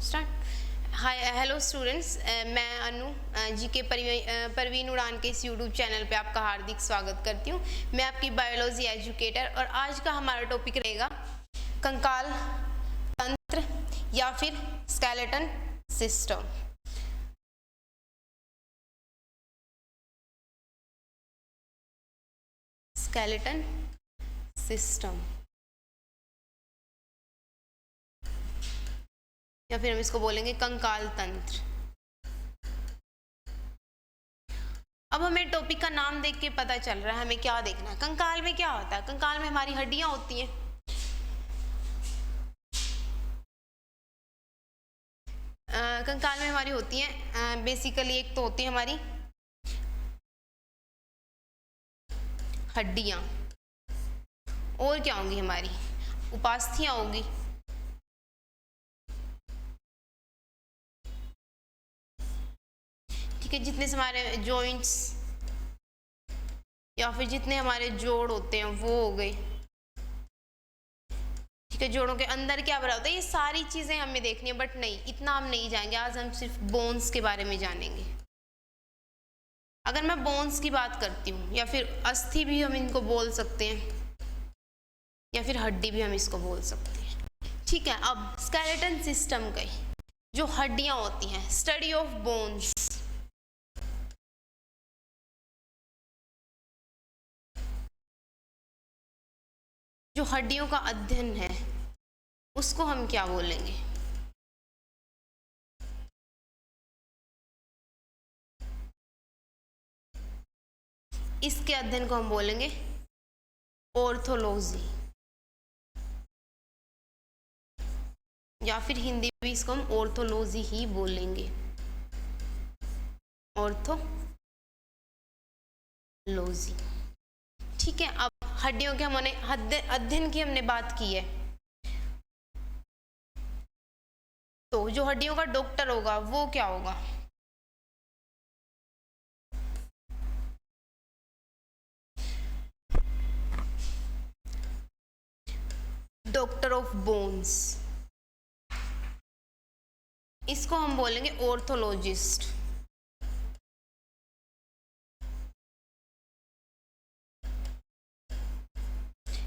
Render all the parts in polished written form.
Start. Hi hello students, मैं अनु GK Parveen उड़ान के इस यूट्यूब चैनल पे आपका हार्दिक स्वागत करती हूँ। मैं आपकी बायोलॉजी एजुकेटर और आज का हमारा टॉपिक रहेगा कंकाल तंत्र या फिर स्केलेटन सिस्टम। स्केलेटन सिस्टम या फिर हम इसको बोलेंगे कंकाल तंत्र। अब हमें टॉपिक का नाम देख के पता चल रहा है हमें क्या देखना है। कंकाल में क्या होता है? कंकाल में हमारी हड्डियां होती हैं। कंकाल में हमारी होती हैं बेसिकली एक तो होती है हमारी हड्डियां, और क्या होंगी हमारी उपास्थियां होगी, ठीक है, जितने से हमारे जॉइंट्स या फिर जितने हमारे जोड़ होते हैं वो हो गए, ठीक है। जोड़ों के अंदर क्या भरा होता है, ये सारी चीजें हमें देखनी है, बट नहीं इतना हम नहीं जाएंगे। आज हम सिर्फ बोन्स के बारे में जानेंगे। अगर मैं बोन्स की बात करती हूँ या फिर अस्थि भी हम इनको बोल सकते हैं या फिर हड्डी भी हम इसको बोल सकते हैं, ठीक है। अब स्केलेटन सिस्टम के जो हड्डियां होती हैं, स्टडी ऑफ बोन्स, जो हड्डियों का अध्ययन है उसको हम क्या बोलेंगे? इसके अध्ययन को हम बोलेंगे ऑर्थोलॉजी, या फिर हिंदी में इसको हम ऑर्थोलॉजी ही बोलेंगे, ऑर्थोलॉजी, ठीक है। अब हड्डियों के हमने अध्ययन की हमने बात की है, तो जो हड्डियों का डॉक्टर होगा वो क्या होगा? डॉक्टर ऑफ बोन्स, इसको हम बोलेंगे ऑर्थोलॉजिस्ट,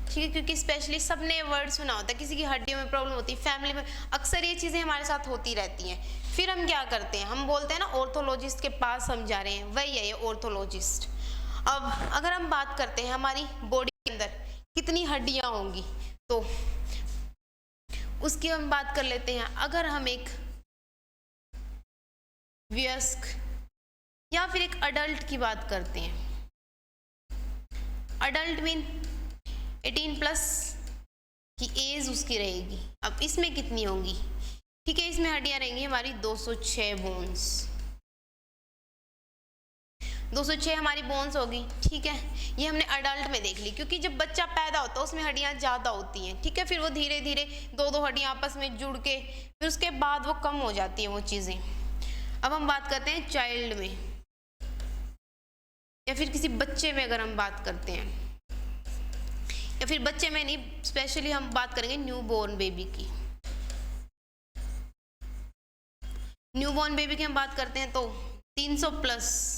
ठीक है। क्योंकि स्पेशलिस्ट सबने वर्ड सुना होता है, किसी की हड्डियों में प्रॉब्लम होती है, फैमिली में अक्सर ये चीजें हमारे साथ होती रहती हैं। फिर हम क्या करते हैं, हम बोलते हैं ना ऑर्थोलॉजिस्ट के पास हम जा रहे हैं, वही है ये ऑर्थोलॉजिस्ट। अब अगर हम बात करते हैं हमारी बॉडी के अंदर कितनी हड्डियां होंगी, तो उसकी हम बात कर लेते हैं। अगर हम एक वयस्क या फिर एक अडल्ट की बात करते हैं, अडल्ट मीन 18 प्लस की एज उसकी रहेगी। अब इसमें कितनी होंगी, ठीक है, इसमें हड्डियां रहेंगी हमारी 206 बोन्स, 206 हमारी बोन्स होगी, ठीक है। ये हमने अडल्ट में देख ली, क्योंकि जब बच्चा पैदा होता है उसमें हड्डियां ज़्यादा होती हैं, ठीक है। फिर वो धीरे धीरे दो हड्डियां आपस में जुड़ के फिर उसके बाद वो कम हो जाती है वो चीज़ें। अब हम बात करते हैं चाइल्ड में या फिर किसी बच्चे में, अगर हम बात करते हैं, या फिर बच्चे में नहीं, स्पेशली हम बात करेंगे न्यूबॉर्न बेबी की। न्यूबॉर्न बेबी की हम बात करते हैं तो 300 प्लस।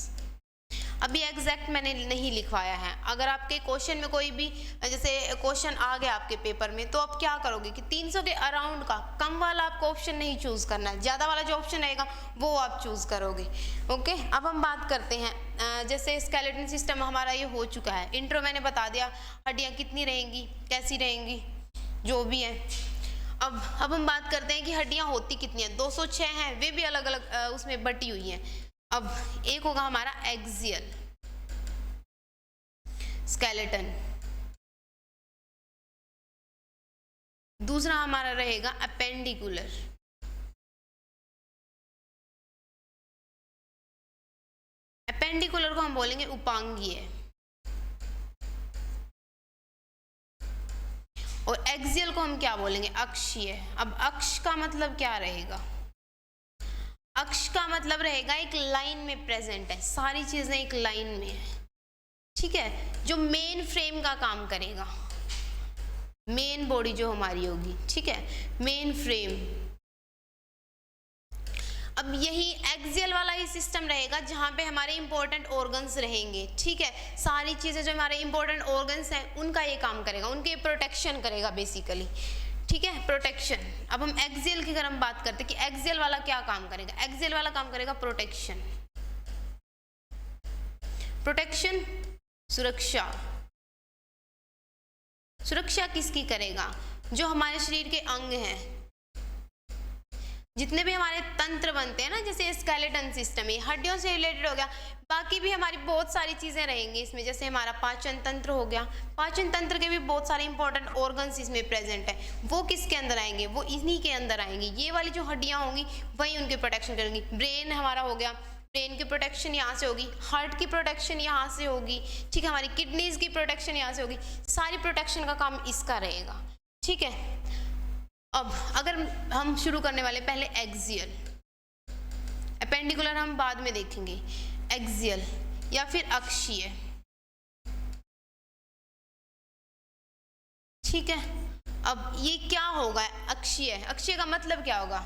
अभी एग्जैक्ट मैंने नहीं लिखवाया है। अगर आपके क्वेश्चन में कोई भी जैसे क्वेश्चन आ गया आपके पेपर में, तो आप क्या करोगे कि 300 के अराउंड का, कम वाला आपको ऑप्शन नहीं चूज करना है, ज़्यादा वाला जो ऑप्शन रहेगा वो आप चूज करोगे, ओके। अब हम बात करते हैं जैसे स्केलेटन सिस्टम हमारा ये हो चुका है, इंट्रो मैंने बता दिया, हड्डियाँ कितनी रहेंगी, कैसी रहेंगी, जो भी है। अब हम बात करते हैं कि हड्डियाँ होती कितनी हैं। 206 हैं, वे भी अलग अलग उसमें बटी हुई हैं। अब एक होगा हमारा एक्सियल स्केलेटन, दूसरा हमारा रहेगा अपेंडिकुलर, अपेंडिकुलर को हम बोलेंगे उपांगीय, और एक्सियल को हम क्या बोलेंगे? अक्षीय। अब अक्ष का मतलब क्या रहेगा? अक्ष का मतलब रहेगा एक लाइन में प्रेजेंट है, सारी चीजें एक लाइन में है, ठीक है, जो मेन फ्रेम का काम करेगा, मेन बॉडी जो हमारी होगी, ठीक है, मेन फ्रेम, अब यही एक्सियल वाला ही सिस्टम रहेगा जहाँ पे हमारे इंपॉर्टेंट ऑर्गन्स रहेंगे, ठीक है। सारी चीज़ें जो हमारे इंपॉर्टेंट ऑर्गन्स हैं उनका ये काम करेगा, उनके प्रोटेक्शन करेगा बेसिकली, ठीक है, प्रोटेक्शन। अब हम एक्सियल की अगर हम बात करते हैं कि एक्सियल वाला क्या काम करेगा, एक्सियल वाला काम करेगा प्रोटेक्शन, प्रोटेक्शन सुरक्षा। सुरक्षा किसकी करेगा, जो हमारे शरीर के अंग हैं, जितने भी हमारे तंत्र बनते हैं ना, जैसे स्केलेटन सिस्टम, ये हड्डियों से रिलेटेड हो गया, बाकी भी हमारी बहुत सारी चीजें रहेंगी इसमें, जैसे हमारा पाचन तंत्र हो गया, पाचन तंत्र के भी बहुत सारे इंपॉर्टेंट ऑर्गन्स इसमें प्रेजेंट है, वो किसके अंदर आएंगे, वो इन्हीं के अंदर आएंगे। ये वाली जो हड्डियां होंगी वही उनकी प्रोटेक्शन करेंगी। ब्रेन हमारा हो गया, ब्रेन की प्रोटेक्शन यहाँ से होगी, हार्ट की प्रोटेक्शन यहाँ से होगी, ठीक है, हमारी किडनीज की प्रोटेक्शन यहाँ से होगी, सारी प्रोटेक्शन का काम इसका रहेगा, ठीक है। अब अगर हम शुरू करने वाले पहले एक्सियल, एपेंडिकुलर हम बाद में देखेंगे, एक्सियल या फिर अक्षीय, ठीक है। अब ये क्या होगा, अक्षीय, अक्षीय का मतलब क्या होगा,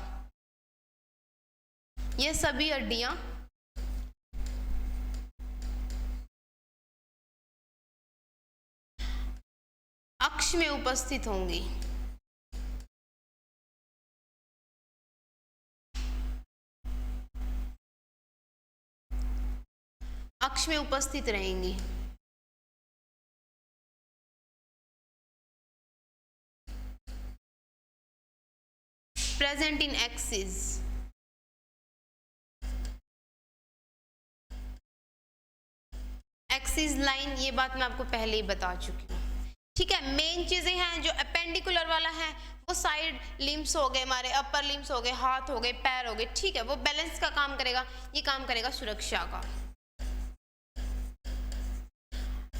ये सभी हड्डियां अक्ष में उपस्थित होंगी, अक्ष में उपस्थित रहेंगी। Present in axis, axis line, ये बात मैं आपको पहले ही बता चुकी हूँ, ठीक है। मेन चीजें हैं जो एपेंडिकुलर वाला है, वो साइड लिम्स हो गए, हमारे अपर लिम्स हो गए, हाथ हो गए, पैर हो गए, ठीक है, वो बैलेंस का काम करेगा, ये काम करेगा सुरक्षा का।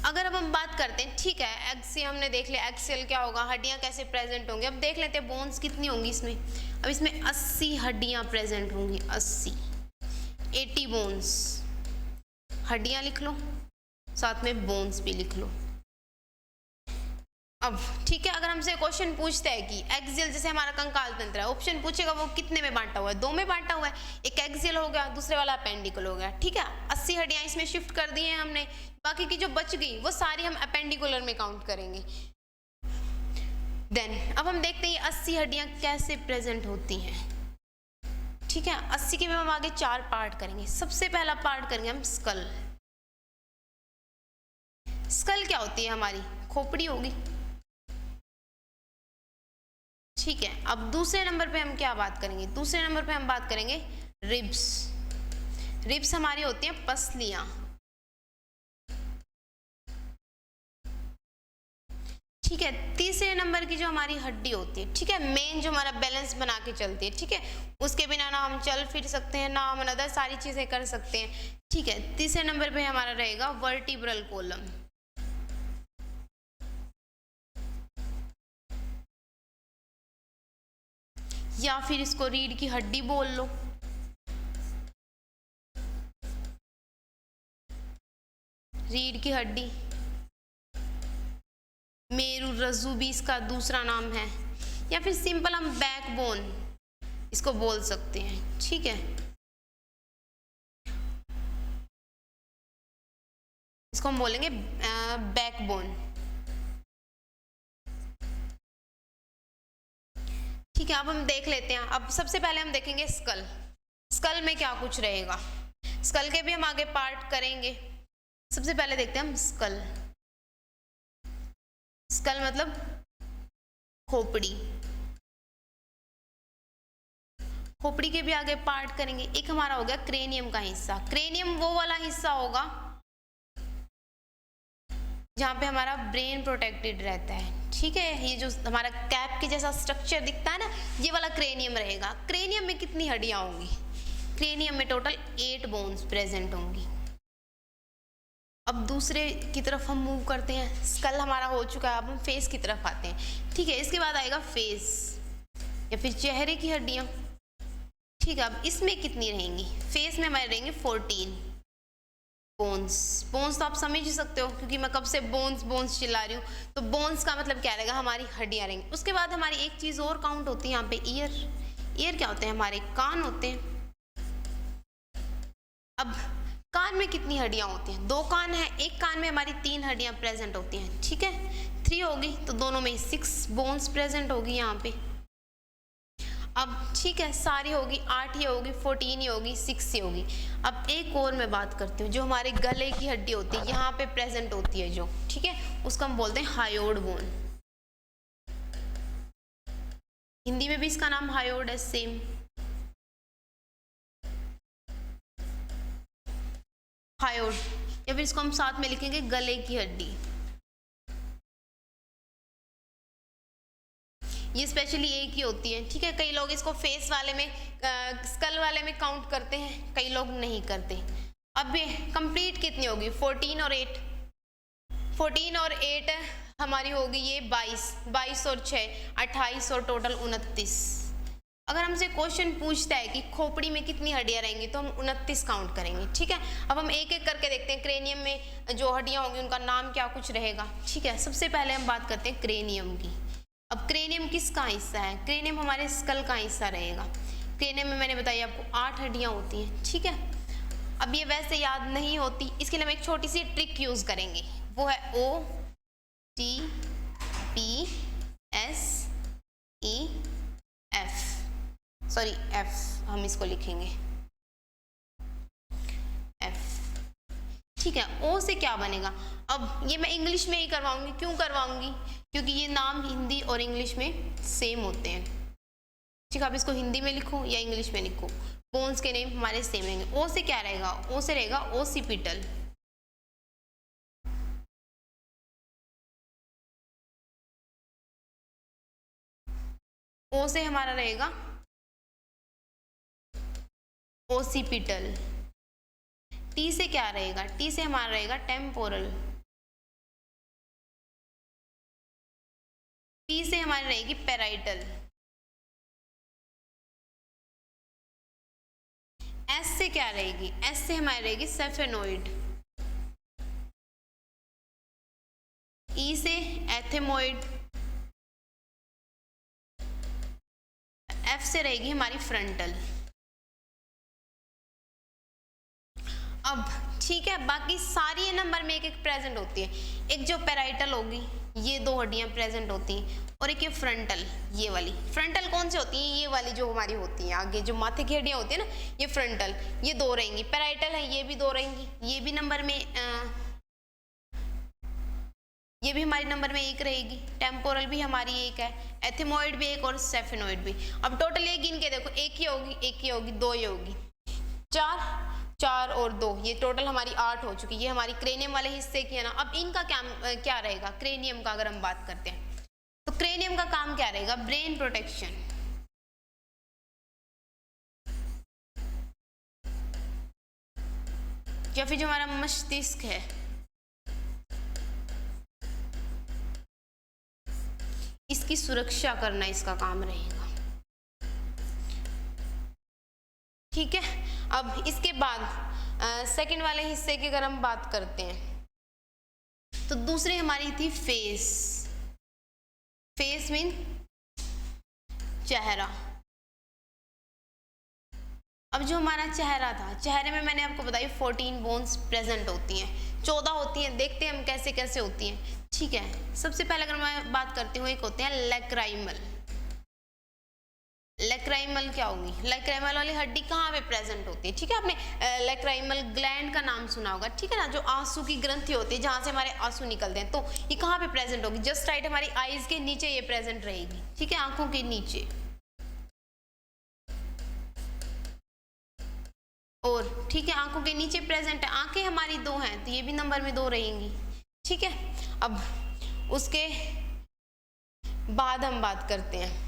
अगर अब हम बात करते हैं, ठीक है, एक्सियल हमने देख लिया, एक्सियल क्या होगा, हड्डियां कैसे प्रेजेंट होंगी। अब देख लेते हैं बोन्स कितनी होंगी इसमें। अब इसमें 80 हड्डियां प्रेजेंट होंगी, 80 बोन्स, हड्डियां लिख लो, साथ में बोन्स भी लिख लो। अब ठीक है, अगर हमसे क्वेश्चन पूछता है कि एक्सियल, जैसे हमारा कंकाल तंत्र है, ऑप्शन पूछेगा वो कितने में बांटा हुआ है, 2 में बांटा हुआ है, एक एक्सियल हो गया, दूसरे वाला अपेंडिकुलर हो गया, ठीक है। 80 हड्डियां इसमें शिफ्ट कर दी हैं हमने, बाकी की जो बच गई वो सारी हम अपेंडिकुलर में काउंट करेंगे। देन अब हम देखते हैं 80 हड्डियां कैसे प्रेजेंट होती हैं, ठीक है। 80 के में हम आगे 4 पार्ट करेंगे। सबसे पहला पार्ट करेंगे हम स्कल। स्कल क्या होती है, हमारी खोपड़ी होगी, ठीक है। अब दूसरे नंबर पे हम क्या बात करेंगे, दूसरे नंबर पे हम बात करेंगे रिब्स। रिब्स हमारी होती हैं पसलियां, ठीक है। तीसरे नंबर की जो हमारी हड्डी होती है, ठीक है, मेन जो हमारा बैलेंस बना के चलती है, ठीक है, उसके बिना ना हम चल फिर सकते हैं, ना हम अदर सारी चीजें कर सकते हैं, ठीक है। तीसरे नंबर पे हमारा रहेगा वर्टिब्रल कॉलम, या फिर इसको रीढ़ की हड्डी बोल लो, रीढ़ की हड्डी, मेरू रज्जु भी इसका दूसरा नाम है, या फिर सिंपल हम बैकबोन इसको बोल सकते हैं, ठीक है। इसको हम बोलेंगे बैकबोन, ठीक है। अब हम देख लेते हैं, अब सबसे पहले हम देखेंगे स्कल। स्कल में क्या कुछ रहेगा, स्कल के भी हम आगे पार्ट करेंगे। सबसे पहले देखते हैं हम स्कल। स्कल मतलब खोपड़ी, खोपड़ी के भी आगे पार्ट करेंगे। एक हमारा हो गया क्रेनियम का हिस्सा। क्रेनियम वो वाला हिस्सा होगा जहाँ पे हमारा ब्रेन प्रोटेक्टेड रहता है, ठीक है। ये जो हमारा कैप के जैसा स्ट्रक्चर दिखता है ना, ये वाला क्रेनियम रहेगा। क्रेनियम में कितनी हड्डियां होंगी, क्रेनियम में टोटल 8 बोन्स प्रेजेंट होंगी। अब दूसरे की तरफ हम मूव करते हैं। स्कल हमारा हो चुका है, अब हम फेस की तरफ आते हैं, ठीक है। इसके बाद आएगा फेस या फिर चेहरे की हड्डियां, ठीक है। अब इसमें कितनी रहेंगी, फेस में हमारे रहेंगे 14 बोन्स। बोन्स तो आप समझ ही सकते हो, क्योंकि मैं कब से बोन्स बोन्स चिल्ला रही हूँ, तो बोन्स का मतलब क्या रहेगा, हमारी हड्डियां रहेंगी। उसके बाद हमारी एक चीज़ और काउंट होती है यहाँ पे, ईयर। ईयर क्या होते हैं, हमारे कान होते हैं, अब कान में कितनी हड्डियां होती हैं? 2 कान है, एक कान में हमारी 3 हड्डियां प्रेजेंट होती हैं, ठीक है, 3 होगी तो दोनों में 6 बोन्स प्रेजेंट होगी यहाँ पे। अब ठीक है, सारी होगी 8 ही होगी, 14 ही होगी, 6 ही होगी। अब एक और मैं बात करती हूँ, जो हमारे गले की हड्डी होती है यहाँ पे प्रेजेंट होती है जो, ठीक है, उसको हम बोलते हैं हायोड बोन। हिंदी में भी इसका नाम हायोड है, सेम। हायोड, या फिर इसको हम साथ में लिखेंगे गले की हड्डी। ये स्पेशली एक ही होती है, ठीक है। कई लोग इसको फेस वाले में, स्कल वाले में काउंट करते हैं, कई लोग नहीं करते। अब ये कंप्लीट कितनी होगी? 14 और 8, 14 और 8 हमारी होगी ये 22, 22 और 6 28 और टोटल 29। अगर हमसे क्वेश्चन पूछता है कि खोपड़ी में कितनी हड्डियां रहेंगी तो हम 29 काउंट करेंगे, ठीक है। अब हम एक एक करके देखते हैं क्रेनियम में जो हड्डियां होंगी उनका नाम क्या कुछ रहेगा, ठीक है। सबसे पहले हम बात करते हैं क्रेनियम की। अब क्रेनियम किसका हिस्सा है? क्रेनियम हमारे स्कल का हिस्सा रहेगा। क्रेनियम में मैंने बताया आपको 8 हड्डियां होती हैं, ठीक है। अब ये वैसे याद नहीं होती, इसके लिए हम एक छोटी सी ट्रिक यूज करेंगे, वो है F, हम इसको लिखेंगे F, ठीक है। O से क्या बनेगा? अब ये मैं इंग्लिश में ही करवाऊंगी, क्यों करवाऊंगी? क्योंकि ये नाम हिंदी और इंग्लिश में सेम होते हैं, ठीक है। आप इसको हिंदी में लिखो या इंग्लिश में लिखो, बोन्स के नेम हमारे सेम रहेंगे। O से क्या रहेगा? O से रहेगा ओसिपिटल, O से हमारा रहेगा ओसिपिटल। T से क्या रहेगा? T से हमारा रहेगा टेम्पोरल। P से हमारी रहेगी पेराइटल। S से क्या रहेगी? S से हमारी रहेगी सेफेनोइड। E से एथेमोइड। F से रहेगी हमारी फ्रंटल। अब ठीक है, बाकी सारी नंबर में एक एक प्रेजेंट होती है। एक जो पेराइटल होगी, ये 2 हड्डियां प्रेजेंट होती हैं, और एक ये फ्रंटल, ये वाली। फ्रंटल कौन सी होती है? ये वाली जो हमारी होती है आगे, जो माथे की हड्डियां होती है ना, ये फ्रंटल, ये 2 रहेंगी। पेराइटल है, ये भी 2 रहेंगी, ये भी नंबर में ये भी हमारी नंबर में 1 रहेगी। टेम्पोरल भी हमारी 1 है, एथेमोइड भी 1 और सेफेनोइड भी। अब टोटल ये गिन के देखो, 1 ही होगी, 1 ही होगी, 2 ही होगी, 4 और 2, ये टोटल हमारी 8 हो चुकी। ये हमारी क्रेनियम वाले हिस्से की है ना। अब इनका क्या रहेगा? क्रेनियम का अगर हम बात करते हैं तो क्रेनियम का काम क्या रहेगा? Brain protection. या फिर जो हमारा मस्तिष्क है, इसकी सुरक्षा करना इसका काम रहेगा, ठीक है। अब इसके बाद सेकंड वाले हिस्से की अगर हम बात करते हैं तो दूसरी हमारी थी फेस। फेस मीन चेहरा। अब जो हमारा चेहरा था, चेहरे में मैंने आपको बताई 14 बोन्स प्रेजेंट होती हैं, 14 होती हैं। देखते हैं हम कैसे कैसे होती हैं, ठीक है। सबसे पहले अगर मैं बात करती हूँ, एक होते हैं लैक्राइमल। लैक्राइमल क्या होगी? लैक्राइमल वाली हड्डी कहाँ पे प्रेजेंट होती है, ठीक है। आपने लैक्राइमल ग्लैंड का नाम सुना होगा, ठीक है ना, जो आंसू की ग्रंथि होती है जहाँ से हमारे आंसू निकलते हैं। तो ये कहाँ पे प्रेजेंट होगी? जस्ट राइट हमारी आईज के नीचे ये प्रेजेंट रहेगी, ठीक है, आंखों के नीचे। और ठीक है, आंखों के नीचे प्रेजेंट है। आंखें हमारी 2 हैं तो ये भी नंबर में 2 रहेंगी, ठीक है। अब उसके बाद हम बात करते हैं,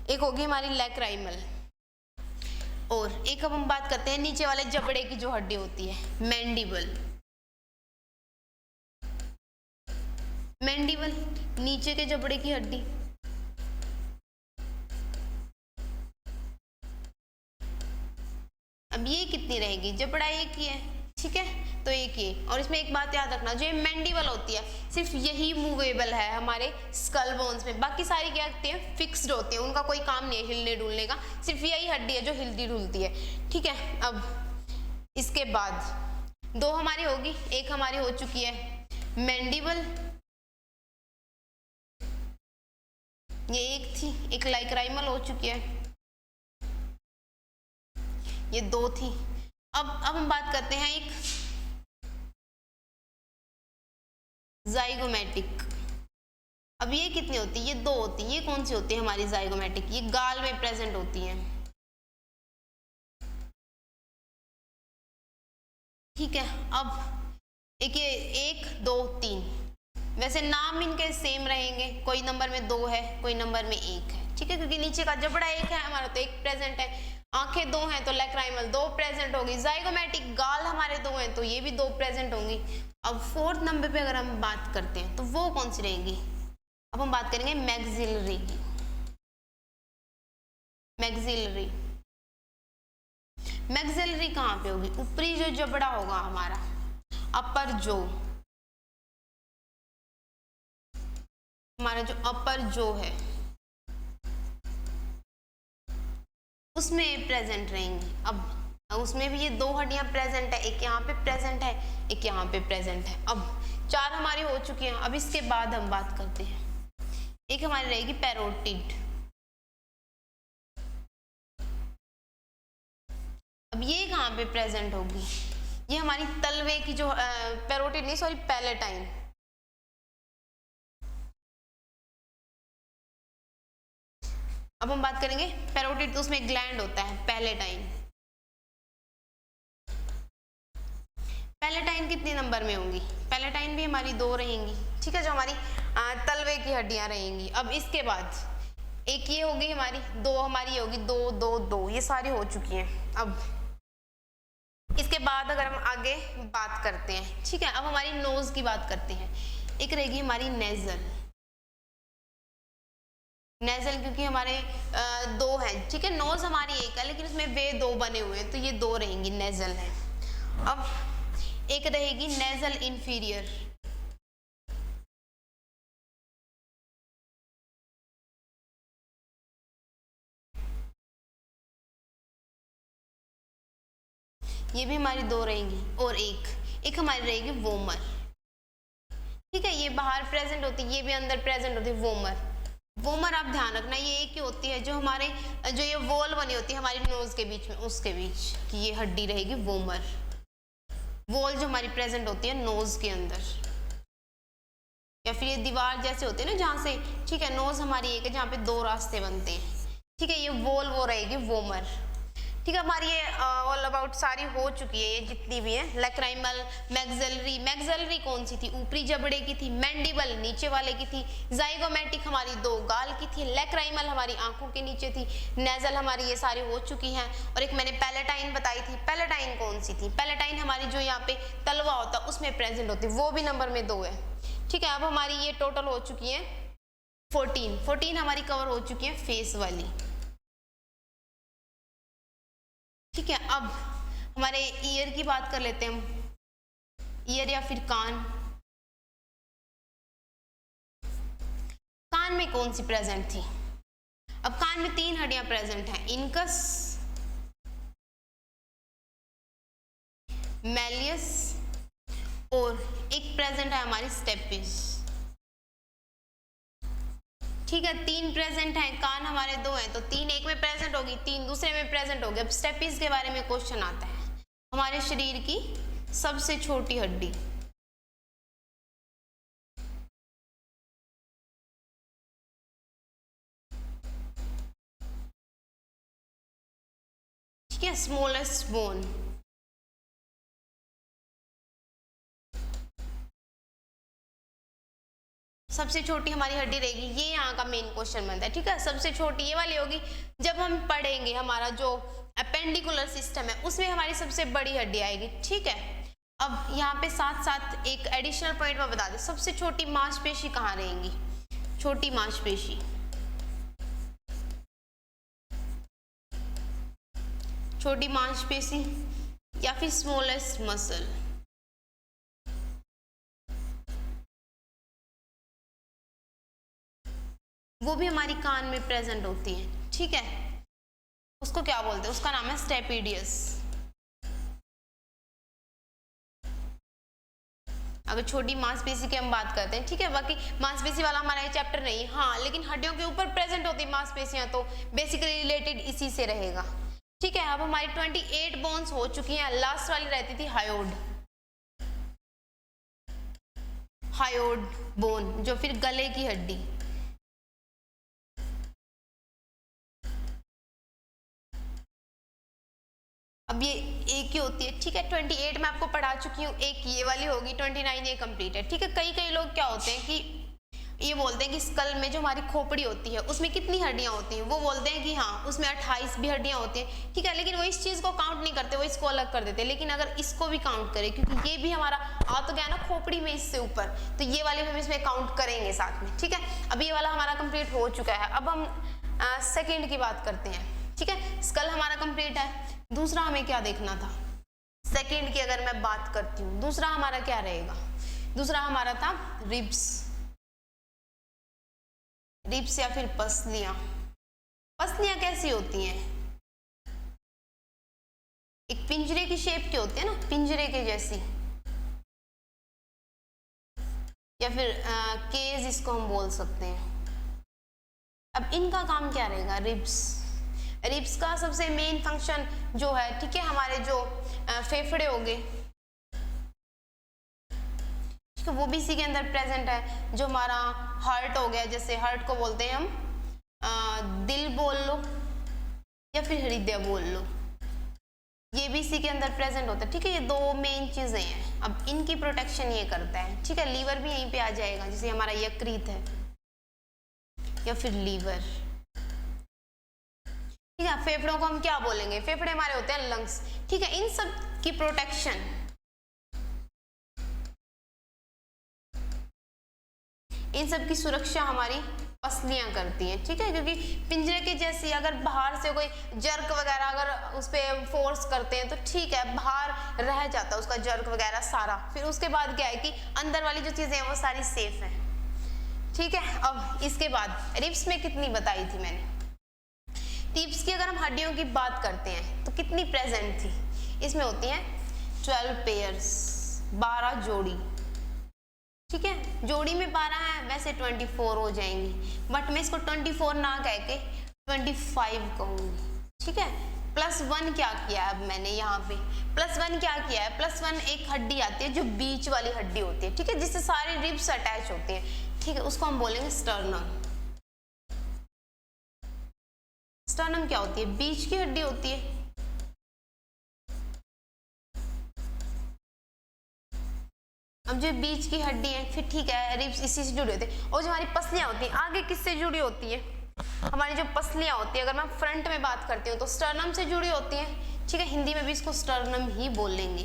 एक होगी हमारी लैक्राइमल, और एक अब हम बात करते हैं नीचे वाले जबड़े की जो हड्डी होती है, मैंडिबल। मैंडिबल नीचे के जबड़े की हड्डी। अब ये कितनी रहेगी? जबड़ा एक ही है, ठीक है, तो एक ही। और इसमें एक बात याद रखना, जो ये मैंडिबल होती है सिर्फ यही मूवेबल है हमारे स्कल बोन्स में, बाकी सारी क्या होती है? फिक्स्ड होती है, उनका कोई काम नहीं है हिलने डुलने का, सिर्फ यही हड्डी है जो हिलती डुलती है, ठीक है। अब इसके बाद दो हमारी होगी, एक हमारी हो चुकी है मैंडिबल, ये एक थी, एक लाइक्राइमल हो चुकी है, ये दो थी। अब हम बात करते हैं एक जाइगोमेटिक। अब ये कितनी होती है, ये दो होती है। ये कौन सी होती है हमारी जाइगोमेटिक, ये गाल में प्रेजेंट होती है, ठीक है। अब एक ये 1 2 3, वैसे नाम इनके सेम रहेंगे, कोई नंबर में 2 है, कोई नंबर में 1 है, ठीक है, क्योंकि नीचे का जबड़ा 1 है हमारा तो 1 प्रेजेंट है, आंखें 2 हैं तो लैक्राइमल 2 प्रेजेंट होगी, जाइगोमेटिक गाल हमारे 2 हैं तो ये भी 2 प्रेजेंट होंगी। अब फोर्थ नंबर पे अगर हम बात करते हैं तो वो कौन सी रहेगी, अब हम बात करेंगे मैक्सिलरी की। मैक्सिलरी, मैक्सिलरी कहाँ पे होगी, ऊपरी जो जबड़ा होगा हमारा, अपर जो, हमारा जो अपर जो है उसमें प्रेजेंट रहेंगी। अब उसमें भी ये 2 हड्डियां प्रेजेंट है, एक यहाँ पे प्रेजेंट है, एक यहाँ पे प्रेजेंट है। अब 4 हमारी हो चुकी हैं। अब इसके बाद हम बात करते हैं, एक हमारी रहेगी पैरोटिड। अब ये कहाँ पे प्रेजेंट होगी, ये हमारी तलवे की जो पैरोटिड नहीं सॉरी पैलेटाइन, अब हम बात करेंगे पैरोटिड, तो उसमें ग्लैंड होता है पैलेटाइन। पैलेटाइन कितने नंबर में होंगी, पैलेटाइन भी हमारी 2 रहेंगी, ठीक है, जो हमारी तलवे की हड्डियां रहेंगी। अब इसके बाद एक ये होगी हमारी, 2 हमारी होगी, 2 2 2, ये सारी हो चुकी हैं। अब इसके बाद अगर हम आगे बात करते हैं, ठीक है, अब हमारी नोज की बात करते हैं। एक रहेगी हमारी नेजल, नेजल क्योंकि हमारे 2 हैं, ठीक है, नोज हमारी 1 है लेकिन उसमें वे 2 बने हुए हैं तो ये 2 रहेंगी, नेजल है। अब एक रहेगी नेजल इंफीरियर, ये भी हमारी 2 रहेंगी, और एक हमारी रहेगी वोमर, ठीक है, ये बाहर प्रेजेंट होती है, ये भी अंदर प्रेजेंट होती है, वोमर। वोमर आप ध्यान रखना ये एक ही होती है जो हमारे जो ये वॉल बनी होती है हमारी नोज के बीच में, उसके बीच की ये हड्डी रहेगी वोमर, वॉल जो हमारी प्रेजेंट होती है नोज के अंदर, या फिर ये दीवार जैसे होती है ना जहाँ से, ठीक है, नोज हमारी एक है जहाँ पे 2 रास्ते बनते हैं, ठीक है, ये वॉल वो रहेगी वोमर, ठीक है। हमारी ये ऑल अबाउट सारी हो चुकी है, ये जितनी भी है, लैक्राइमल, मैक्सिलरी, मैक्सिलरी कौन सी थी, ऊपरी जबड़े की थी, मैंडिबल नीचे वाले की थी, जाइगोमेटिक हमारी 2 गाल की थी, लैक्राइमल हमारी आंखों के नीचे थी, नेजल हमारी ये सारी हो चुकी हैं, और एक मैंने पैलेटाइन बताई थी। पैलेटाइन कौन सी थी, पैलेटाइन हमारी जो यहाँ पे तलवा होता है उसमें प्रेजेंट होती है, वो भी नंबर में 2 है, ठीक है। अब हमारी ये टोटल हो चुकी है 14 हमारी कवर हो चुकी है फेस वाली, ठीक है। अब हमारे ईयर की बात कर लेते हैं हम, ईयर या फिर कान, कान में कौन सी प्रेजेंट थी, अब कान में 3 हड्डियां प्रेजेंट हैं, इनकस, मैलियस, और एक प्रेजेंट है हमारी स्टेपिस, ठीक है, 3 प्रेजेंट हैं, कान हमारे 2 हैं तो 3 एक में प्रेजेंट होगी, 3 दूसरे में प्रेजेंट होगी। अब स्टेपिस के बारे में क्वेश्चन आता है, हमारे शरीर की सबसे छोटी हड्डी, ठीक है, स्मॉलेस्ट बोन, सबसे छोटी हमारी हड्डी रहेगी, ये यहाँ का मेन क्वेश्चन बनता है, ठीक है। सबसे छोटी ये वाली होगी, जब हम पढ़ेंगे हमारा जो अपेंडिकुलर सिस्टम है उसमें हमारी सबसे बड़ी हड्डी आएगी, ठीक है। अब यहाँ पे साथ साथ एक एडिशनल पॉइंट में बता दें, सबसे छोटी मांसपेशी कहाँ रहेंगी, छोटी मांसपेशी, छोटी मांसपेशी या फिर स्मॉलेस्ट मसल, वो भी हमारी कान में प्रेजेंट होती है, ठीक है। उसको क्या बोलते हैं, उसका नाम है स्टेपिडियस, अगर छोटी मांसपेशी की हम बात करते हैं, ठीक है, बाकी मांसपेशी वाला हमारा ये चैप्टर नहीं, हाँ लेकिन हड्डियों के ऊपर प्रेजेंट होती मांसपेशियां तो बेसिकली रिलेटेड इसी से रहेगा, ठीक है। अब हमारी 28 बोन्स हो चुकी हैं, लास्ट वाली रहती थी हायोड, हायोड बोन, जो फिर गले की हड्डी। अब ये एक ही होती है, ठीक है। 28 मैं आपको पढ़ा चुकी हूँ, एक ये वाली होगी, 29 ये कंप्लीट है, ठीक है। कई लोग क्या होते हैं कि ये बोलते हैं कि स्कल में जो हमारी खोपड़ी होती है उसमें कितनी हड्डियां होती हैं, वो बोलते हैं कि हाँ उसमें 28 भी हड्डियां होती हैं, ठीक है, लेकिन वो इस चीज़ को काउंट नहीं करते, वो इसको अलग कर देते हैं। लेकिन अगर इसको भी काउंट करें, क्योंकि ये भी हमारा आ तो गया ना खोपड़ी में इससे ऊपर, तो ये वाले हम इसमें काउंट करेंगे साथ में, ठीक है। अब ये वाला हमारा कंप्लीट हो चुका है। अब हम सेकेंड की बात करते हैं, ठीक है। स्कल हमारा कंप्लीट है, दूसरा हमें क्या देखना था, सेकेंड की अगर मैं बात करती हूँ, दूसरा हमारा क्या रहेगा, दूसरा हमारा था रिब्स, रिब्स या फिर पसलियां। पसलियां कैसी होती हैं, एक पिंजरे की शेप की होती है ना, पिंजरे के जैसी, या फिर केज इसको हम बोल सकते हैं। अब इनका काम क्या रहेगा, रिब्स, रिब्स का सबसे मेन फंक्शन जो है, ठीक है, हमारे जो फेफड़े हो गए, तो वो भी इसी के अंदर प्रेजेंट है। जो हमारा हार्ट हो गया, जैसे हार्ट को बोलते हैं हम दिल बोल लो या फिर हृदय बोल लो, ये भी इसी के अंदर प्रेजेंट होता है, ठीक है। ये दो मेन चीजें हैं। अब इनकी प्रोटेक्शन ये करता है, ठीक है। लीवर भी यहीं पे आ जाएगा, जैसे हमारा यकृत है या फिर लीवर, ठीक है। फेफड़ों को हम क्या बोलेंगे, फेफड़े हमारे होते हैं लंग्स, ठीक है। इन सब की प्रोटेक्शन, इन सब की सुरक्षा हमारी पसलियां करती हैं, ठीक है। क्योंकि पिंजरे के जैसी अगर बाहर से कोई जर्क वगैरह अगर उस पर फोर्स करते हैं तो ठीक है, बाहर रह जाता है उसका जर्क वगैरह सारा, फिर उसके बाद क्या है कि अंदर वाली जो चीजें हैं वो सारी सेफ हैं, ठीक है। अब इसके बाद रिब्स में कितनी बताई थी मैंने, रिब्स की अगर हम हड्डियों की बात करते हैं तो कितनी प्रेजेंट थी, इसमें होती हैं 12 पेयर्स, 12 जोड़ी, ठीक है। जोड़ी में 12 है, वैसे 24 हो जाएंगी, बट मैं इसको 24 ना कह के 25 कहूंगी, ठीक है। +1 क्या किया है अब मैंने यहाँ पे, +1 क्या किया है, +1 एक हड्डी आती है जो बीच वाली हड्डी होती है, ठीक है, जिससे सारे रिब्स अटैच होते हैं, ठीक है, उसको हम बोलेंगे स्टर्नम। स्टर्नम क्या होती है, बीच की हड्डी होती है, अब जो बीच की हड्डी है, फिर ठीक है, रिब्स इसी से जुड़े होते हैं। और जो हमारी पसलियां होती हैं आगे किससे जुड़ी होती है, हमारी जो पसलियां होती है, अगर मैं फ्रंट में बात करती हूँ तो स्टर्नम से जुड़ी होती है, ठीक है। हिंदी में भी इसको स्टर्नम ही बोलेंगे,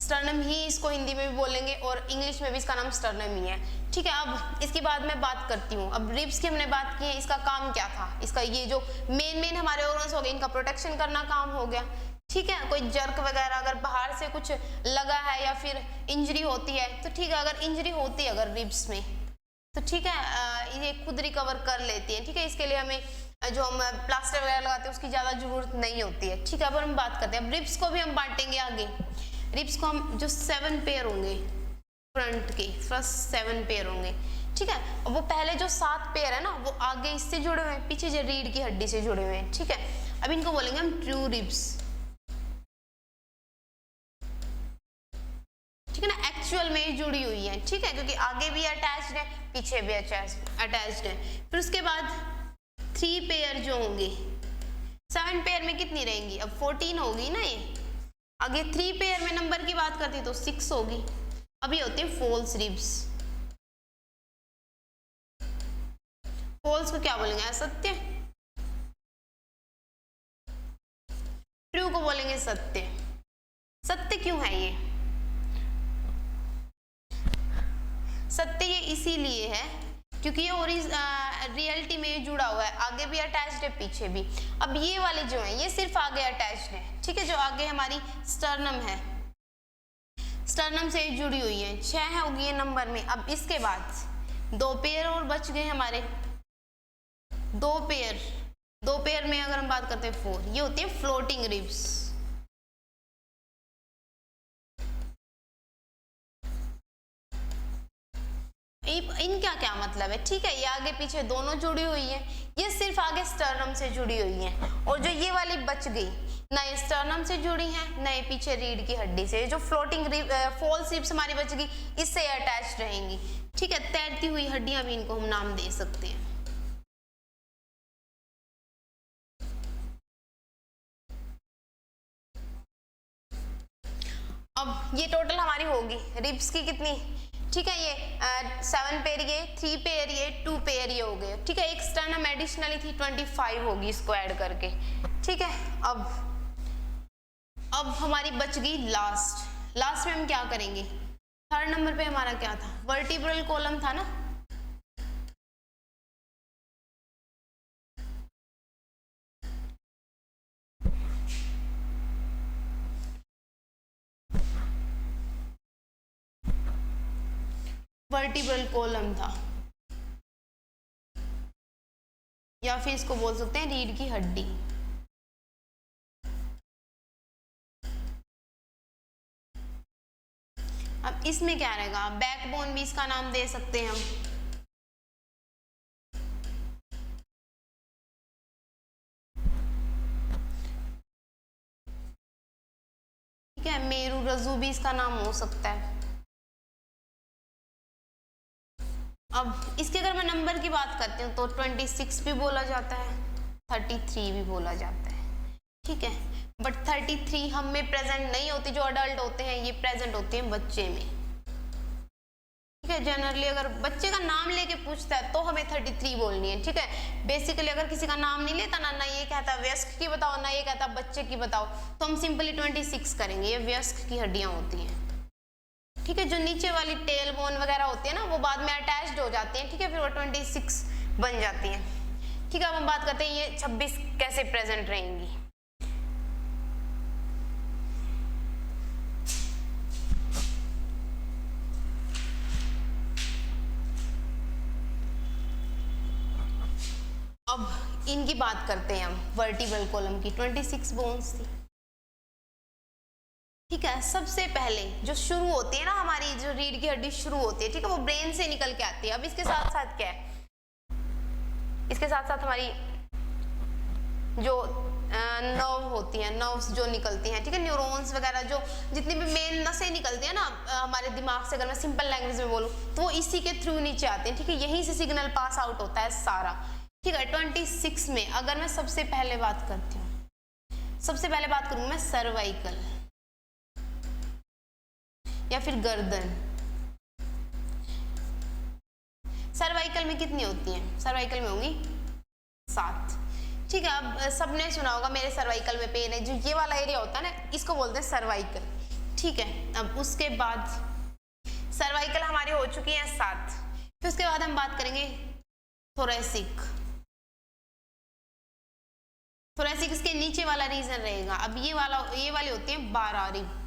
स्टर्नम ही इसको हिंदी में भी बोलेंगे और इंग्लिश में भी इसका नाम स्टर्नम ही है, ठीक है। अब इसके बाद मैं बात करती हूँ, अब रिब्स की हमने बात की है, इसका काम क्या था, इसका ये जो मेन हमारे ऑर्गन्स हो गए, इनका प्रोटेक्शन करना काम हो गया, ठीक है। कोई जर्क वगैरह अगर बाहर से कुछ लगा है या फिर इंजरी होती है तो ठीक है, अगर इंजरी होती है अगर रिब्स में तो ठीक है, ये खुद रिकवर कर लेती है, ठीक है। इसके लिए हमें जो हम प्लास्टर वगैरह लगाते हैं उसकी ज़्यादा जरूरत नहीं होती है, ठीक है। अब हम बात करते हैं, अब रिब्स को भी हम बांटेंगे आगे। रिब्स को हम जो 7 पेयर होंगे फ्रंट के, फर्स्ट 7 पेयर होंगे, ठीक है। और वो पहले जो 7 पेयर है ना वो आगे इससे जुड़े हुए हैं, पीछे जो रीढ़ की हड्डी से जुड़े हुए हैं, ठीक है। अब इनको बोलेंगे हम ट्रू रिब्स, ठीक है ना, एक्चुअल में जुड़ी हुई है, ठीक है, क्योंकि आगे भी अटैच्ड है पीछे भी अटैच्ड है। फिर उसके बाद 3 पेयर जो होंगे, 7 पेयर में कितनी रहेंगी, अब 14 होगी ना, ये आगे 3 पेयर में नंबर की बात करती तो 6 होगी। अब ये होते हैं फॉल्स रिब्स, फॉल्स को क्या बोलेंगे, असत्य, ट्रू को बोलेंगे सत्य। सत्य क्यों है ये, सत्य ये इसीलिए है क्योंकि ये रियलिटी में जुड़ा हुआ है, आगे भी अटैच्ड है पीछे भी। अब ये वाले जो हैं ये सिर्फ आगे अटैच्ड है, ठीक है, जो आगे हमारी स्टर्नम है, स्टर्नम से जुड़ी हुई है, 6 होगी ये नंबर में। अब इसके बाद 2 पेयर और बच गए हमारे, 2 पेयर में अगर हम बात करते हैं 4, ये होती है फ्लोटिंग रिब्स, इनका क्या मतलब है, ठीक है, ये आगे पीछे दोनों जुड़ी हुई है, ये सिर्फ आगे स्टर्नम से जुड़ी हुई है, और जो ये वाली बच गई, ना ये स्टर्नम से जुड़ी है, ना ये पीछे रीढ़ की हड्डी से, जो फ्लोटिंग फॉल्स रिब्स हमारी बच गई, इससे अटैच रहेंगी, ठीक है। तैरती हुई हड्डियां भी इनको हम नाम दे सकते हैं। अब ये टोटल हमारी होगी रिब्स की कितनी, ठीक है, ये 7 पेयर, ये 3 पेयर, ये 2 पेयर ये हो गए, ठीक है। एक स्टर्नम एडिशनली थी 25 होगी इसको ऐड करके, ठीक है। अब हमारी बच गई लास्ट में हम क्या करेंगे, 3rd नंबर पे हमारा क्या था, वर्टिब्रल कॉलम था ना, वर्टिब्रल कॉलम था, या फिर इसको बोल सकते हैं रीढ़ की हड्डी। अब इसमें क्या रहेगा, बैकबोन भी इसका नाम दे सकते हैं हम, ठीक है। मेरू रज्जु भी इसका नाम हो सकता है। अब इसके अगर मैं नंबर की बात करती हूँ तो 26 भी बोला जाता है, 33 भी बोला जाता है, ठीक है। बट 33 हम में प्रेजेंट नहीं होती, जो अडल्ट होते हैं ये प्रेजेंट होते हैं बच्चे में, ठीक है। जनरली अगर बच्चे का नाम लेके पूछता है तो हमें 33 बोलनी है, ठीक है। बेसिकली अगर किसी का नाम नहीं लेता ना ये कहता वयस्क की बताओ, ना ये कहता बच्चे की बताओ, तो हम सिंपली 26 करेंगे, ये वयस्क की हड्डियां होती हैं, ठीक है। जो नीचे वाली टेल बोन वगैरह होती है ना वो बाद में अटैच्ड हो जाती हैं, ठीक है, फिर वो 26 बन जाती हैं, ठीक है। अब हम बात करते हैं ये 26 कैसे प्रेजेंट रहेंगी। अब इनकी बात करते हैं हम, वर्टिब्रल कॉलम की 26 बोन्स थी, ठीक है। सबसे पहले जो शुरू होती है ना हमारी, जो रीढ़ की हड्डी शुरू होती है, ठीक है, वो ब्रेन से निकल के आती है। अब इसके साथ साथ क्या है, इसके साथ साथ हमारी जो नर्व होती हैं, नर्व्स जो निकलती हैं, ठीक है, न्यूरॉन्स वगैरह, जो जितनी भी मेन नसें निकलती हैं ना हमारे दिमाग से, अगर मैं सिंपल लैंग्वेज में बोलूँ तो वो इसी के थ्रू नीचे आते हैं, ठीक है। यहीं से सिग्नल पास आउट होता है सारा, ठीक है। 26 में अगर मैं सबसे पहले बात करती हूँ, सबसे पहले बात करूँगी मैं सर्वाइकल या फिर गर्दन। सर्वाइकल में कितनी होती हैं, सर्वाइकल में होंगी 7, ठीक है। अब सबने सुना होगा मेरे सर्वाइकल में पेन है, जो ये वाला एरिया होता है ना इसको बोलते हैं सर्वाइकल, ठीक है। अब उसके बाद सर्वाइकल हमारी हो चुकी है 7, फिर उसके बाद हम बात करेंगे थोरेसिक। थोरेसिक इसके नीचे वाला रीजन रहेगा। अब ये वाली होती है 12 रिब,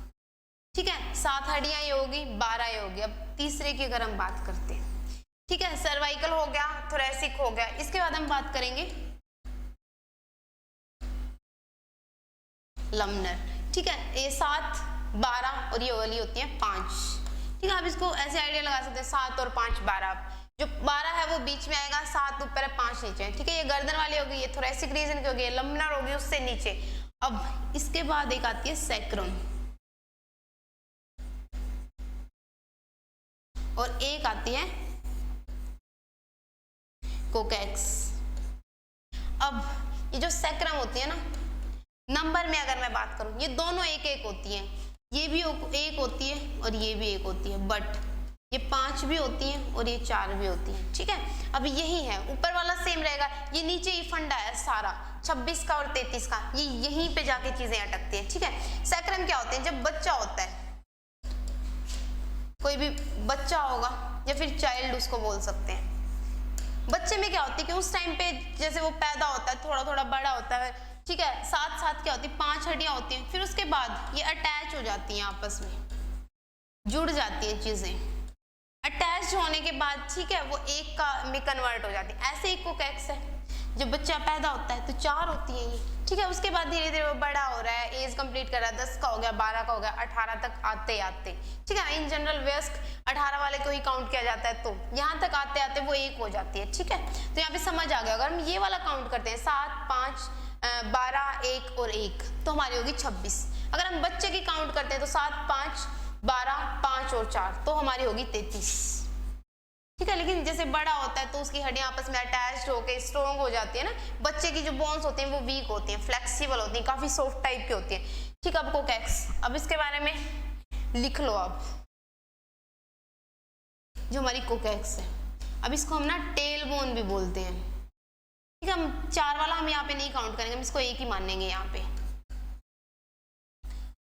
ठीक है। 7 हड्डियां ये होगी, 12 ये होगी। अब तीसरे की अगर हम बात करते हैं, ठीक है, सर्वाइकल हो गया, थोरेसिक हो गया, इसके बाद हम बात करेंगे लम्नर, ठीक है। ये 7, 12 और ये वाली होती है 5, ठीक है। आप इसको ऐसे आइडिया लगा सकते हैं 7 और 5 12, जो 12 है वो बीच में आएगा, 7 ऊपर है 5 नीचे है, ठीक है। ये गर्दन वाली होगी, ये थोरेसिक रीजन की होगी, ये लम्नर होगी उससे नीचे। अब इसके बाद एक आती है सैक्रम और एक आती है कोकैक्स। अब ये जो सैक्रम होती है ना, नंबर में अगर मैं बात करूं ये दोनों एक एक होती हैं, ये भी एक होती है और ये भी एक होती है, बट ये 5 भी होती हैं और ये 4 भी होती हैं, ठीक है। अब यही है, ऊपर वाला सेम रहेगा, ये नीचे ही फंडा है सारा 26 का और 33 का, ये यहीं पे जाके चीजें अटकती हैं, ठीक है। सैक्रम क्या होते हैं, जब बच्चा होता है, कोई भी बच्चा होगा या फिर चाइल्ड उसको बोल सकते हैं, बच्चे में क्या होती है कि उस टाइम पे जैसे वो पैदा होता है, थोड़ा थोड़ा बड़ा होता है, ठीक है, साथ साथ क्या होती है 5 हड्डियां होती हैं, फिर उसके बाद ये अटैच हो जाती हैं, आपस में जुड़ जाती हैं चीजें, अटैच होने के बाद, ठीक है, वो एक का में कन्वर्ट हो जाती है। ऐसे ही कोकैक्स है, जब बच्चा पैदा होता है तो 4 होती है ये, ठीक है। उसके बाद धीरे धीरे वो बड़ा हो रहा है, एज कंप्लीट कर रहा है, 10 का हो गया, 12 का हो गया, 18 तक आते आते, ठीक है। इन जनरल वयस्क 18 वाले को ही काउंट किया जाता है, तो यहाँ तक आते आते वो 1 हो जाती है, ठीक है। तो यहाँ पे समझ आ गया, अगर हम ये वाला काउंट करते हैं 7, 5, 12, 1 और 1 तो हमारी होगी 26। अगर हम बच्चे की काउंट करते हैं तो 7, 5, 12, 5 और 4 तो हमारी होगी 33, ठीक है। लेकिन जैसे बड़ा होता है तो उसकी हड्डियां आपस में अटैच्ड होकर स्ट्रॉन्ग हो जाती है ना। बच्चे की जो बोन्स होती हैं वो वीक होती हैं, फ्लेक्सिबल होती हैं, काफी सॉफ्ट टाइप की होती है, ठीक है। अब कोकैक्स, अब इसके बारे में लिख लो आप, जो हमारी कोकैक्स है। अब इसको हम ना टेल बोन भी बोलते हैं, ठीक है। हम 4 वाला हम यहाँ पे नहीं काउंट करेंगे, हम इसको 1 ही मानेंगे यहाँ पे।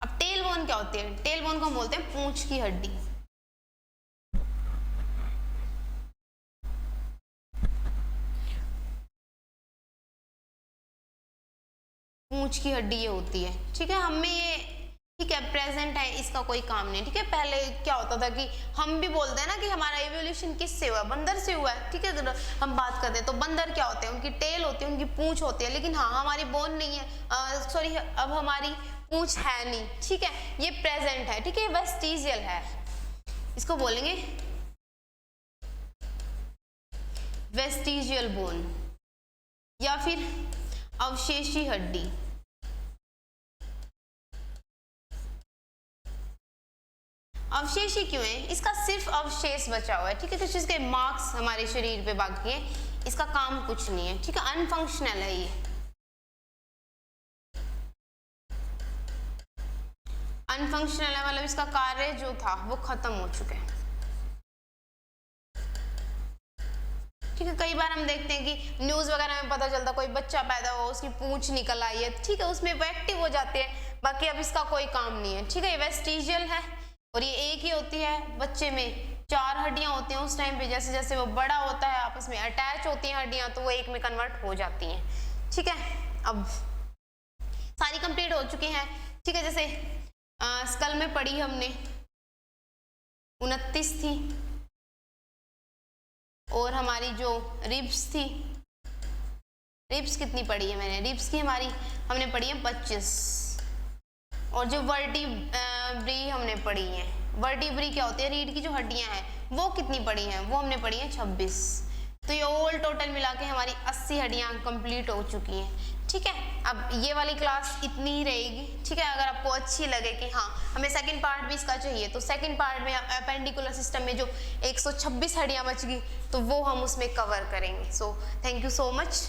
अब टेल बोन क्या होती है? टेल बोन को हम बोलते हैं पूंछ की हड्डी। पूंछ की हड्डी ये होती है, ठीक है। हमें ये, ठीक है, प्रेजेंट है, इसका कोई काम नहीं, ठीक है। पहले क्या होता था कि हम भी बोलते हैं ना कि हमारा एवोल्यूशन किससे हुआ? बंदर से हुआ है, ठीक है। अगर हम बात करते हैं तो बंदर क्या होते हैं? उनकी टेल होती है, उनकी पूंछ होती है, लेकिन हाँ हमारी बोन नहीं है, सॉरी अब हमारी पूंछ है नहीं, ठीक है। ये प्रेजेंट है, ठीक है, वेस्टिजियल है, इसको बोलेंगे वेस्टिजियल बोन या फिर अवशेषी हड्डी। अवशेषी क्यों है? इसका सिर्फ अवशेष बचा हुआ है, ठीक है। कुछ इसके मार्क्स हमारे शरीर पे बाकी है, इसका काम कुछ नहीं है, ठीक है। अनफंक्शनल है ये, अनफंक्शनल है, मतलब इसका कार्य जो था वो खत्म हो चुका है, ठीक है। कई बार हम देखते हैं कि न्यूज वगैरह में पता चलता कोई बच्चा पैदा हुआ, उसकी पूंछ निकल आई है, ठीक है, उसमें वो एक्टिव हो जाते हैं, बाकी अब इसका कोई काम नहीं है, ठीक है। ये वेस्टिजियल है और ये एक ही होती है। बच्चे में 4 हड्डियां होती हैं, उस टाइम पे जैसे जैसे वो बड़ा होता है आपस में अटैच होती हैं हड्डियां, तो वो एक में कन्वर्ट हो जाती हैं, ठीक है। अब सारी कंप्लीट हो चुकी हैं, ठीक है। जैसे स्कल में पढ़ी हमने 29 थी, और हमारी जो रिब्स थी, रिब्स कितनी पढ़ी है मैंने? रिब्स की हमारी हमने पढ़ी है 25, और जो वर्टिब्री हमने पढ़ी है, वर्टिब्री क्या होती है? रीढ़ की जो हड्डियां हैं वो कितनी पढ़ी हैं? वो हमने पढ़ी है 26। तो ये ऑल टोटल मिला के हमारी 80 हड्डियां कंप्लीट हो चुकी हैं, ठीक है। अब ये वाली क्लास इतनी ही रहेगी, ठीक है। अगर आपको अच्छी लगे कि हाँ हमें सेकंड पार्ट भी इसका चाहिए, तो सेकंड पार्ट में अपेंडिकुलर सिस्टम में जो 126 हड्डियां बच गई तो वो हम उसमें कवर करेंगे। So thank you so much.